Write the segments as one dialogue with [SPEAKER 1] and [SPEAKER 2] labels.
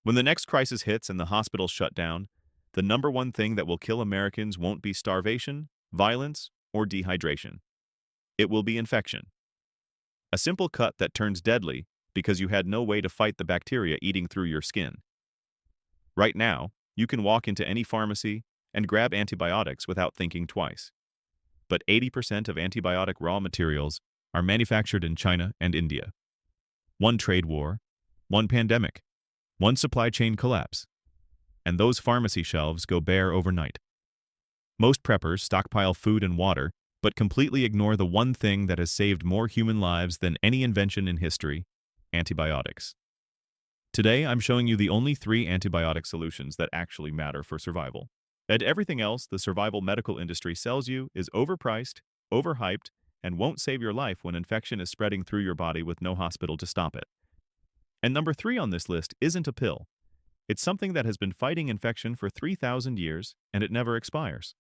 [SPEAKER 1] When the next crisis hits and the hospitals shut down, the number one thing that will kill Americans won't be starvation, violence, or dehydration. It will be infection. A simple cut that turns deadly because you had no way to fight the bacteria eating through your skin. Right now, you can walk into any pharmacy and grab antibiotics without thinking twice. But 80% of antibiotic raw materials are manufactured in China and India. One trade war, one pandemic, one supply chain collapse, and those pharmacy shelves go bare overnight. Most preppers stockpile food and water, but completely ignore the one thing that has saved more human lives than any invention in history: antibiotics. Today, I'm showing you the only 3 antibiotic solutions that actually matter for survival. And everything else the survival medical industry sells you is overpriced, overhyped, and won't save your life when infection is spreading through your body with no hospital to stop it. And number 3 on this list isn't a pill. It's something that has been fighting infection for 3,000 years, and it never expires.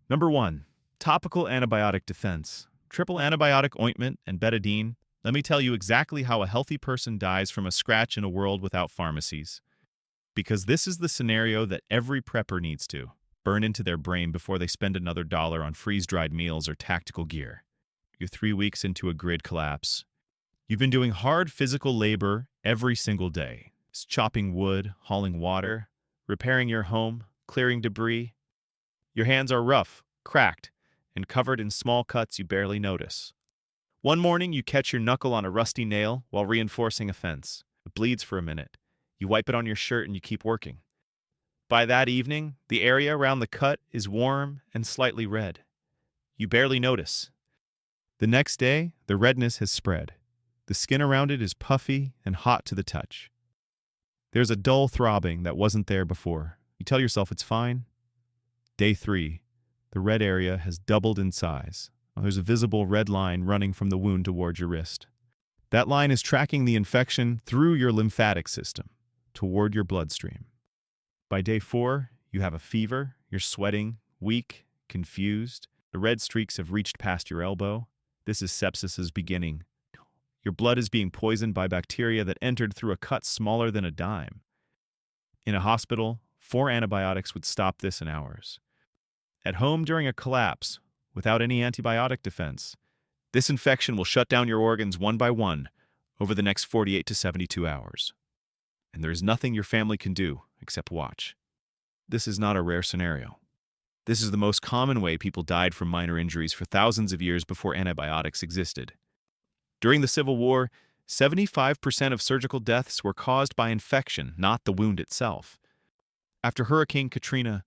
[SPEAKER 1] Number 1. Topical antibiotic defense. Triple antibiotic ointment and betadine. Let me tell you exactly how a healthy person dies from a scratch in a world without pharmacies. Because this is the scenario that every prepper needs to burn into their brain before they spend another dollar on freeze-dried meals or tactical gear. You're 3 weeks into a grid collapse. You've been doing hard physical labor every single day. It's chopping wood, hauling water, repairing your home, clearing debris. Your hands are rough, cracked, and covered in small cuts you barely notice. One morning, you catch your knuckle on a rusty nail while reinforcing a fence. It bleeds for a minute. You wipe it on your shirt and you keep working. By that evening, the area around the cut is warm and slightly red. You barely notice. The next day, the redness has spread. The skin around it is puffy and hot to the touch. There's a dull throbbing that wasn't there before. You tell yourself it's fine. Day 3, the red area has doubled in size. There's a visible red line running from the wound towards your wrist. That line is tracking the infection through your lymphatic system, toward your bloodstream. By day 4, you have a fever, you're sweating, weak, confused. The red streaks have reached past your elbow. This is sepsis's beginning. Your blood is being poisoned by bacteria that entered through a cut smaller than a dime. In a hospital, 4 antibiotics would stop this in hours. At home during a collapse, without any antibiotic defense, this infection will shut down your organs one by one over the next 48 to 72 hours. And there is nothing your family can do except watch. This is not a rare scenario. This is the most common way people died from minor injuries for thousands of years before antibiotics existed. During the Civil War, 75% of surgical deaths were caused by infection, not the wound itself. After Hurricane Katrina,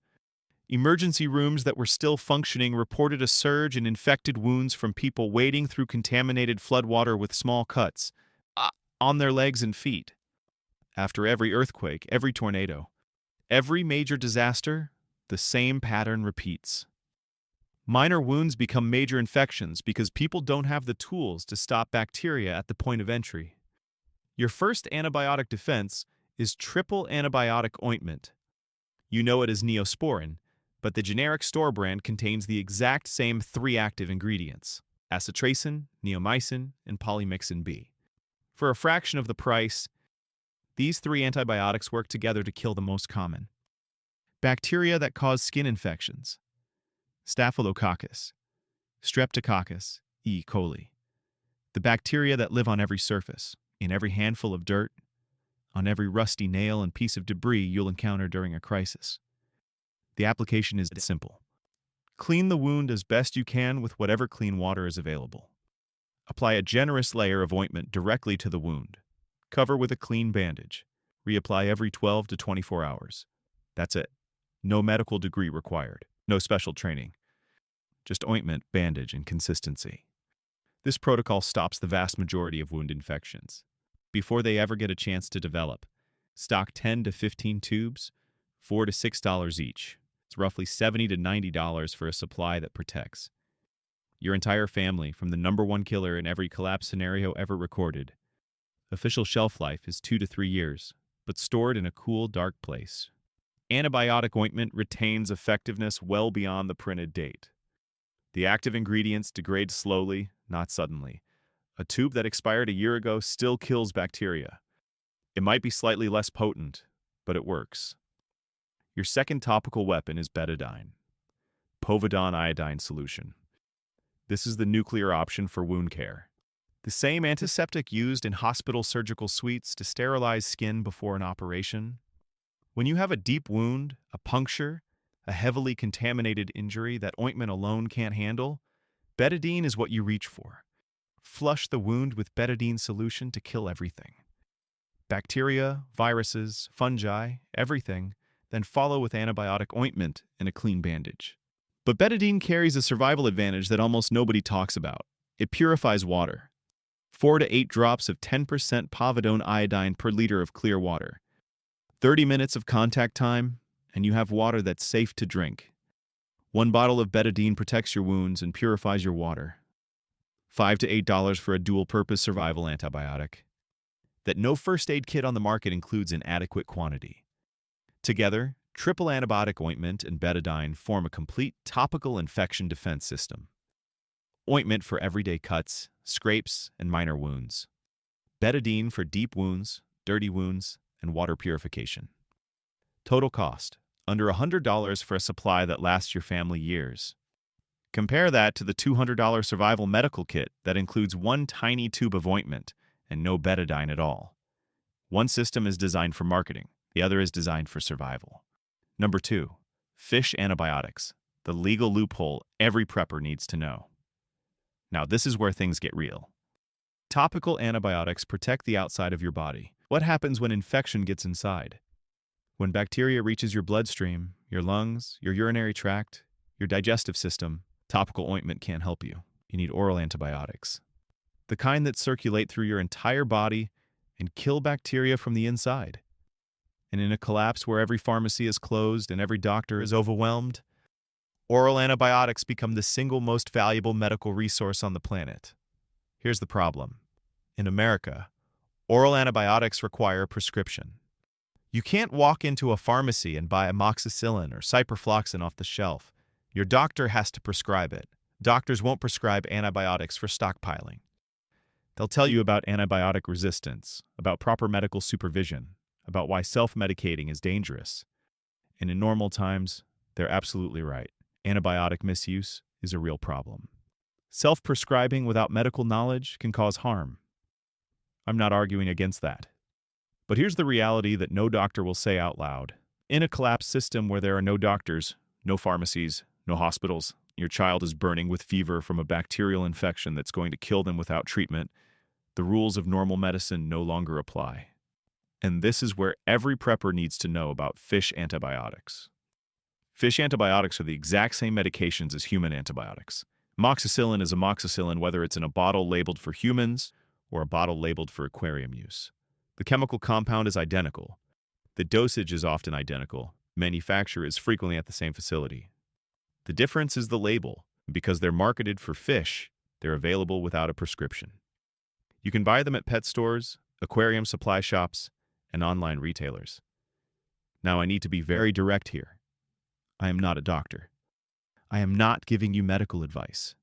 [SPEAKER 1] emergency rooms that were still functioning reported a surge in infected wounds from people wading through contaminated floodwater with small cuts on their legs and feet. After every earthquake, every tornado, every major disaster, the same pattern repeats. Minor wounds become major infections because people don't have the tools to stop bacteria at the point of entry. Your first antibiotic defense is triple antibiotic ointment. You know it as Neosporin, but the generic store brand contains the exact same 3 active ingredients: acetotracin, neomycin, and polymyxin B. For a fraction of the price, these 3 antibiotics work together to kill the most common bacteria that cause skin infections: Staphylococcus, Streptococcus, E. coli. The bacteria that live on every surface, in every handful of dirt, on every rusty nail and piece of debris you'll encounter during a crisis. The application is simple. Clean the wound as best you can with whatever clean water is available. Apply a generous layer of ointment directly to the wound. Cover with a clean bandage. Reapply every 12 to 24 hours. That's it. No medical degree required. No special training. Just ointment, bandage, and consistency. This protocol stops the vast majority of wound infections before they ever get a chance to develop. Stock 10 to 15 tubes, $4 to $6 each. It's roughly $70 to $90 for a supply that protects your entire family from the number 1 killer in every collapse scenario ever recorded. Official shelf life is 2 to 3 years, but stored in a cool, dark place. Antibiotic ointment retains effectiveness well beyond the printed date. The active ingredients degrade slowly, not suddenly. A tube that expired a year ago still kills bacteria. It might be slightly less potent, but it works. Your second topical weapon is betadine, povidone iodine solution. This is the nuclear option for wound care. The same antiseptic used in hospital surgical suites to sterilize skin before an operation. When you have a deep wound, a puncture, a heavily contaminated injury that ointment alone can't handle, betadine is what you reach for. Flush the wound with betadine solution to kill everything. Bacteria, viruses, fungi, everything, then follow with antibiotic ointment and a clean bandage. But betadine carries a survival advantage that almost nobody talks about. It purifies water. 4 to 8 drops of 10% povidone iodine per liter of clear water. 30 minutes of contact time, and you have water that's safe to drink. 1 bottle of betadine protects your wounds and purifies your water. $5 to $8 for a dual-purpose survival antibiotic that no first aid kit on the market includes in adequate quantity. Together, triple antibiotic ointment and betadine form a complete topical infection defense system. Ointment for everyday cuts, scrapes, and minor wounds. Betadine for deep wounds, dirty wounds, and water purification. Total cost: under $100 for a supply that lasts your family years. Compare that to the $200 survival medical kit that includes 1 tiny tube of ointment and no betadine at all. One system is designed for marketing, the other is designed for survival. Number 2. Fish antibiotics, the legal loophole every prepper needs to know. Now this is where things get real. Topical antibiotics protect the outside of your body. What happens when infection gets inside? When bacteria reaches your bloodstream, your lungs, your urinary tract, your digestive system, topical ointment can't help you. You need oral antibiotics. The kind that circulate through your entire body and kill bacteria from the inside. And in a collapse where every pharmacy is closed and every doctor is overwhelmed, oral antibiotics become the single most valuable medical resource on the planet. Here's the problem. In America, oral antibiotics require a prescription. You can't walk into a pharmacy and buy amoxicillin or ciprofloxacin off the shelf. Your doctor has to prescribe it. Doctors won't prescribe antibiotics for stockpiling. They'll tell you about antibiotic resistance, about proper medical supervision, about why self-medicating is dangerous. And in normal times, they're absolutely right. Antibiotic misuse is a real problem. Self-prescribing without medical knowledge can cause harm. I'm not arguing against that. But here's the reality that no doctor will say out loud. In a collapsed system where there are no doctors, no pharmacies, no hospitals, your child is burning with fever from a bacterial infection that's going to kill them without treatment, the rules of normal medicine no longer apply. And this is where every prepper needs to know about fish antibiotics. Fish antibiotics are the exact same medications as human antibiotics. Amoxicillin is amoxicillin whether it's in a bottle labeled for humans or a bottle labeled for aquarium use. The chemical compound is identical. The dosage is often identical. Manufacture is frequently at the same facility. The difference is the label. Because they're marketed for fish, they're available without a prescription. You can buy them at pet stores, aquarium supply shops, and online retailers. Now I need to be very direct here. I am not a doctor. I am not giving you medical advice.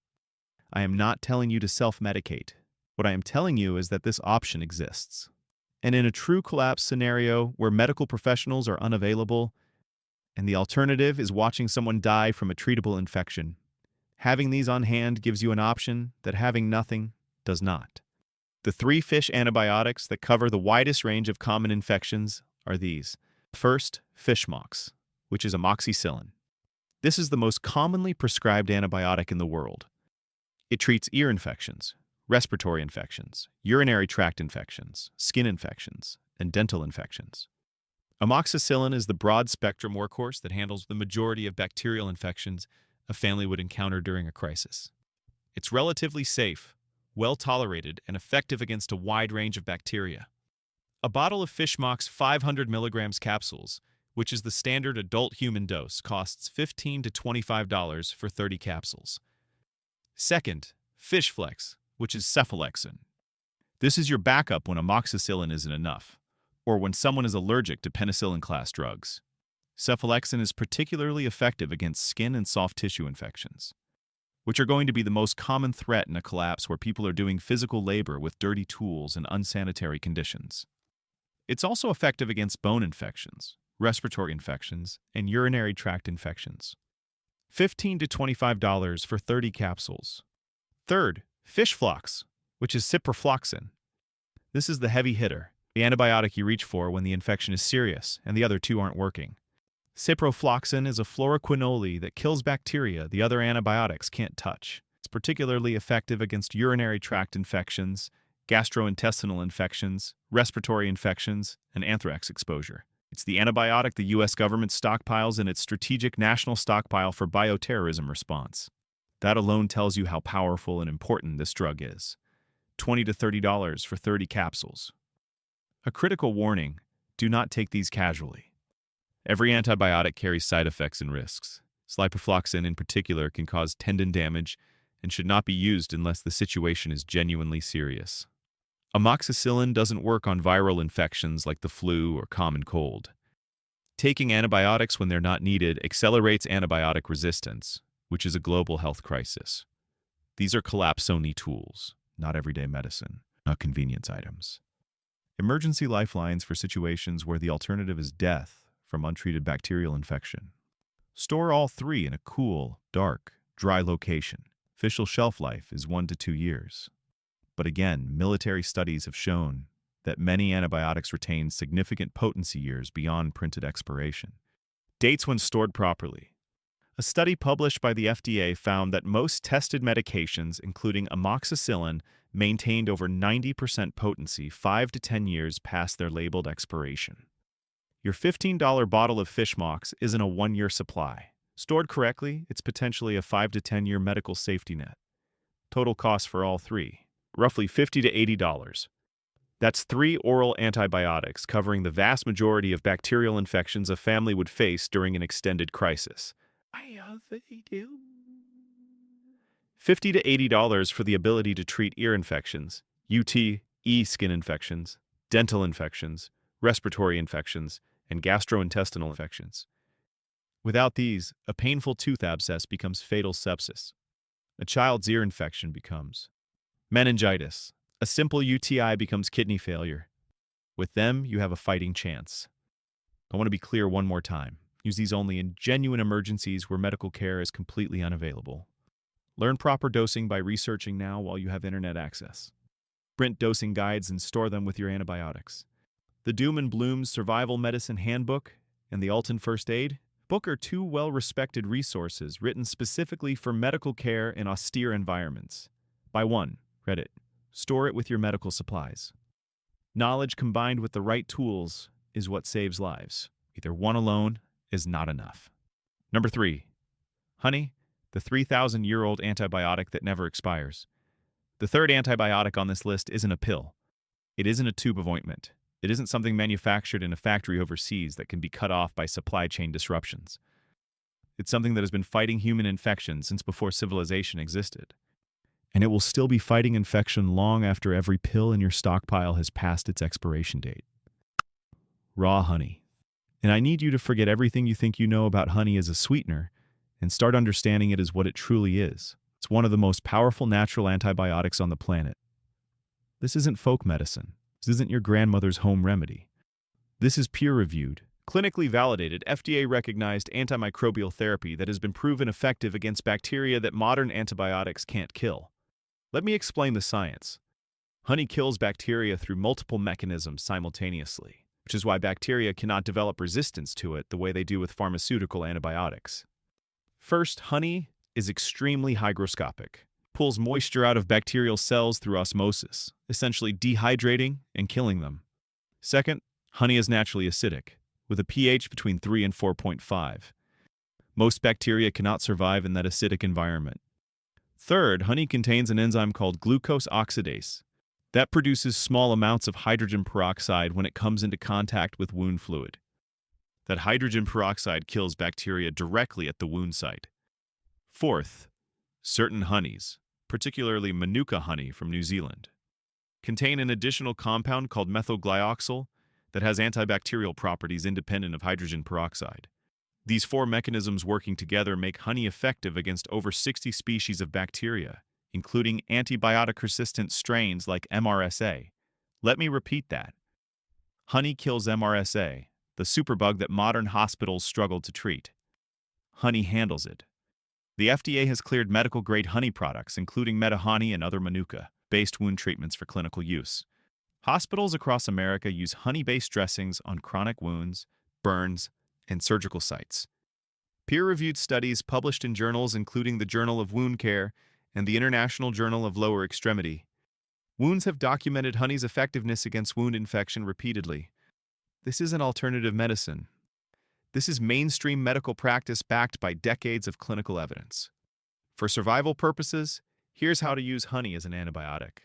[SPEAKER 1] I am not telling you to self-medicate. What I am telling you is that this option exists. And in a true collapse scenario where medical professionals are unavailable and the alternative is watching someone die from a treatable infection, having these on hand gives you an option that having nothing does not. The 3 fish antibiotics that cover the widest range of common infections are these. First, Fishmox, which is amoxicillin. This is the most commonly prescribed antibiotic in the world. It treats ear infections, respiratory infections, urinary tract infections, skin infections, and dental infections. Amoxicillin is the broad-spectrum workhorse that handles the majority of bacterial infections a family would encounter during a crisis. It's relatively safe, well-tolerated, and effective against a wide range of bacteria. A bottle of Fishmox 500 milligrams capsules, which is the standard adult human dose, costs $15 to $25 for 30 capsules. Second, Fishflex, which is cephalexin. This is your backup when amoxicillin isn't enough, or when someone is allergic to penicillin-class drugs. Cephalexin is particularly effective against skin and soft tissue infections, which are going to be the most common threat in a collapse where people are doing physical labor with dirty tools and unsanitary conditions. It's also effective against bone infections, respiratory infections, and urinary tract infections. $15 to $25 for 30 capsules. Third, fish flocks, which is ciprofloxacin. This is the heavy hitter, the antibiotic you reach for when the infection is serious and the other two aren't working. Ciprofloxacin is a fluoroquinol that kills bacteria the other antibiotics can't touch. It's particularly effective against urinary tract infections, gastrointestinal infections, respiratory infections, and anthrax exposure. It's the antibiotic the U.S. government stockpiles in its strategic national stockpile for bioterrorism response. That alone tells you how powerful and important this drug is. $20 to $30 for 30 capsules. A critical warning: do not take these casually. Every antibiotic carries side effects and risks. Ciprofloxacin in particular can cause tendon damage and should not be used unless the situation is genuinely serious. Amoxicillin doesn't work on viral infections like the flu or common cold. Taking antibiotics when they're not needed accelerates antibiotic resistance, which is a global health crisis. These are collapse-only tools, not everyday medicine, not convenience items. Emergency lifelines for situations where the alternative is death from untreated bacterial infection. Store all three in a cool, dark, dry location. Official shelf life is 1 to 2 years. But again, military studies have shown that many antibiotics retain significant potency years beyond printed expiration. Dates when stored properly. A study published by the FDA found that most tested medications, including amoxicillin, maintained over 90% potency 5 to 10 years past their labeled expiration. Your $15 bottle of fish mox isn't a 1-year supply. Stored correctly, it's potentially a 5 to 10-year medical safety net. Total cost for all three: roughly $50 to $80. That's 3 oral antibiotics covering the vast majority of bacterial infections a family would face during an extended crisis. $50 to $80 for the ability to treat ear infections, UTE skin infections, dental infections, respiratory infections, and gastrointestinal infections. Without these, a painful tooth abscess becomes fatal sepsis. A child's ear infection becomes meningitis. A simple UTI becomes kidney failure. With them, you have a fighting chance. I want to be clear one more time. Use these only in genuine emergencies where medical care is completely unavailable. Learn proper dosing by researching now while you have internet access. Print dosing guides and store them with your antibiotics. The Doom and Bloom's Survival Medicine Handbook and the Alton First Aid book are 2 well-respected resources written specifically for medical care in austere environments. Buy one, read it. Store it with your medical supplies. Knowledge combined with the right tools is what saves lives. Either one alone is not enough. Number 3. Honey, the 3,000-year-old antibiotic that never expires. The third antibiotic on this list isn't a pill. It isn't a tube of ointment. It isn't something manufactured in a factory overseas that can be cut off by supply chain disruptions. It's something that has been fighting human infection since before civilization existed. And it will still be fighting infection long after every pill in your stockpile has passed its expiration date. Raw honey. And I need you to forget everything you think you know about honey as a sweetener and start understanding it as what it truly is. It's one of the most powerful natural antibiotics on the planet. This isn't folk medicine. This isn't your grandmother's home remedy. This is peer-reviewed, clinically validated, FDA-recognized antimicrobial therapy that has been proven effective against bacteria that modern antibiotics can't kill. Let me explain the science. Honey kills bacteria through multiple mechanisms simultaneously, which is why bacteria cannot develop resistance to it the way they do with pharmaceutical antibiotics. First, honey is extremely hygroscopic. Pulls moisture out of bacterial cells through osmosis, essentially dehydrating and killing them. Second, honey is naturally acidic, with a pH between 3 and 4.5. Most bacteria cannot survive in that acidic environment. Third, honey contains an enzyme called glucose oxidase that produces small amounts of hydrogen peroxide when it comes into contact with wound fluid. That hydrogen peroxide kills bacteria directly at the wound site. Fourth, certain honeys, particularly Manuka honey from New Zealand, contain an additional compound called methylglyoxal that has antibacterial properties independent of hydrogen peroxide. These 4 mechanisms working together make honey effective against over 60 species of bacteria, including antibiotic-resistant strains like MRSA. Let me repeat that. Honey kills MRSA, the superbug that modern hospitals struggle to treat. Honey handles it. The FDA has cleared medical-grade honey products, including Metahoney and other Manuka-based wound treatments for clinical use. Hospitals across America use honey-based dressings on chronic wounds, burns, and surgical sites. Peer-reviewed studies published in journals including the Journal of Wound Care and the International Journal of Lower Extremity Wounds have documented honey's effectiveness against wound infection repeatedly. This isn't alternative medicine. This is mainstream medical practice backed by decades of clinical evidence. For survival purposes, here's how to use honey as an antibiotic.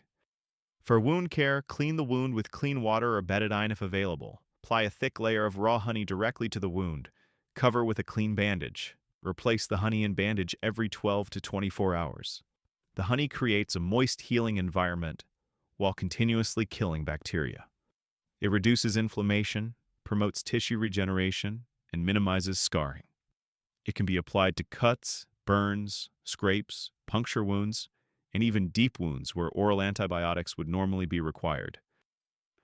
[SPEAKER 1] For wound care, clean the wound with clean water or betadine if available. Apply a thick layer of raw honey directly to the wound. Cover with a clean bandage. Replace the honey and bandage every 12 to 24 hours. The honey creates a moist, healing environment while continuously killing bacteria. It reduces inflammation, promotes tissue regeneration, and minimizes scarring. It can be applied to cuts, burns, scrapes, puncture wounds, and even deep wounds where oral antibiotics would normally be required.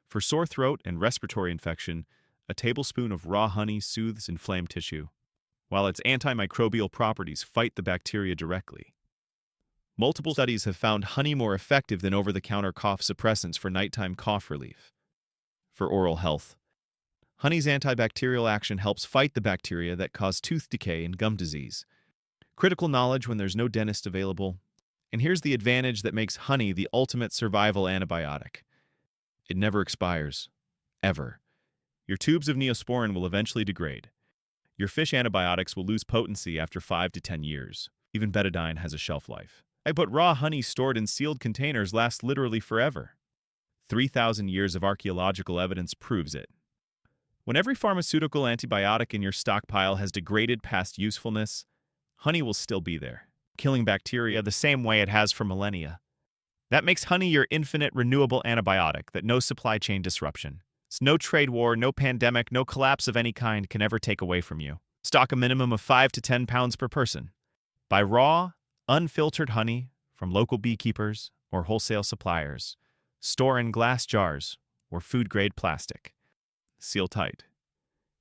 [SPEAKER 1] For sore throat and respiratory infection, a tablespoon of raw honey soothes inflamed tissue, while its antimicrobial properties fight the bacteria directly. Multiple studies have found honey more effective than over-the-counter cough suppressants for nighttime cough relief. For oral health, honey's antibacterial action helps fight the bacteria that cause tooth decay and gum disease. Critical knowledge when there's no dentist available. And here's the advantage that makes honey the ultimate survival antibiotic. It never expires. Ever. Your tubes of Neosporin will eventually degrade. Your fish antibiotics will lose potency after 5 to 10 years. Even betadine has a shelf life. But raw honey stored in sealed containers lasts literally forever. 3,000 years of archaeological evidence proves it. When every pharmaceutical antibiotic in your stockpile has degraded past usefulness, honey will still be there, killing bacteria the same way it has for millennia. That makes honey your infinite renewable antibiotic that no supply chain disruption, no trade war, no pandemic, no collapse of any kind can ever take away from you. Stock a minimum of 5 to 10 pounds per person. Buy raw, unfiltered honey from local beekeepers or wholesale suppliers. Store in glass jars or food-grade plastic. Seal tight.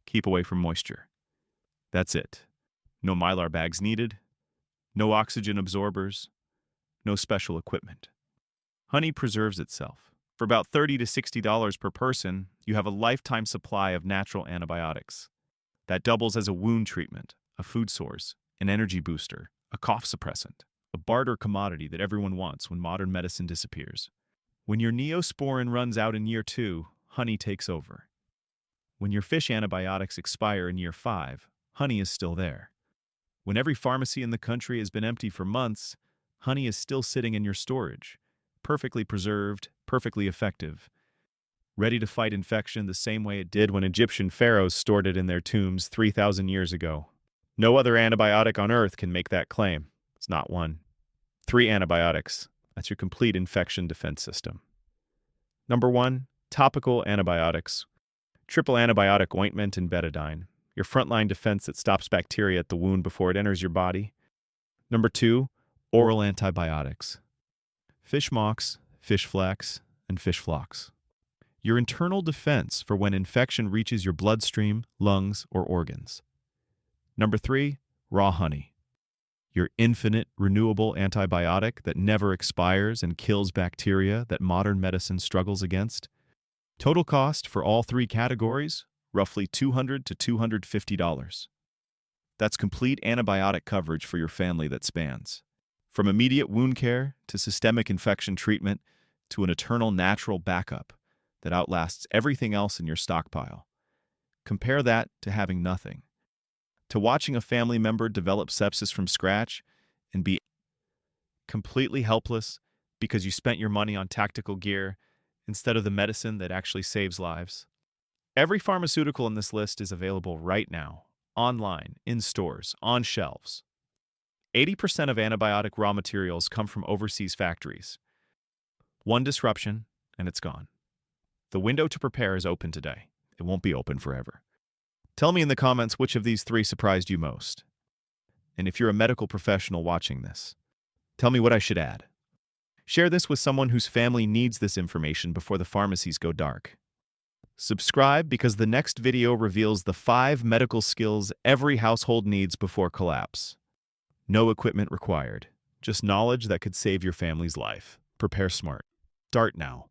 [SPEAKER 1] Keep away from moisture. That's it. No Mylar bags needed. No oxygen absorbers. No special equipment. Honey preserves itself. For about $30 to $60 per person, you have a lifetime supply of natural antibiotics. That doubles as a wound treatment, a food source, an energy booster, a cough suppressant, a barter commodity that everyone wants when modern medicine disappears. When your Neosporin runs out in year 2, honey takes over. When your fish antibiotics expire in year 5, honey is still there. When every pharmacy in the country has been empty for months, honey is still sitting in your storage, perfectly preserved, perfectly effective, ready to fight infection the same way it did when Egyptian pharaohs stored it in their tombs 3,000 years ago. No other antibiotic on Earth can make that claim. It's not one. 3 antibiotics. That's your complete infection defense system. Number 1, topical antibiotics. Triple antibiotic ointment and betadine. Your frontline defense that stops bacteria at the wound before it enters your body. Number 2, oral antibiotics. Fish mox, fish flax, and fish flocks. Your internal defense for when infection reaches your bloodstream, lungs, or organs. Number 3, raw honey. Your infinite, renewable antibiotic that never expires and kills bacteria that modern medicine struggles against. Total cost for all 3 categories, roughly $200 to $250. That's complete antibiotic coverage for your family that spans from immediate wound care to systemic infection treatment to an eternal natural backup that outlasts everything else in your stockpile. Compare that to having nothing. To watching a family member develop sepsis from scratch and be completely helpless because you spent your money on tactical gear instead of the medicine that actually saves lives. Every pharmaceutical in this list is available right now, online, in stores, on shelves. 80% of antibiotic raw materials come from overseas factories. One disruption, and it's gone. The window to prepare is open today. It won't be open forever. Tell me in the comments which of these 3 surprised you most. And if you're a medical professional watching this, tell me what I should add. Share this with someone whose family needs this information before the pharmacies go dark. Subscribe because the next video reveals the 5 medical skills every household needs before collapse. No equipment required, just knowledge that could save your family's life. Prepare smart. Start now.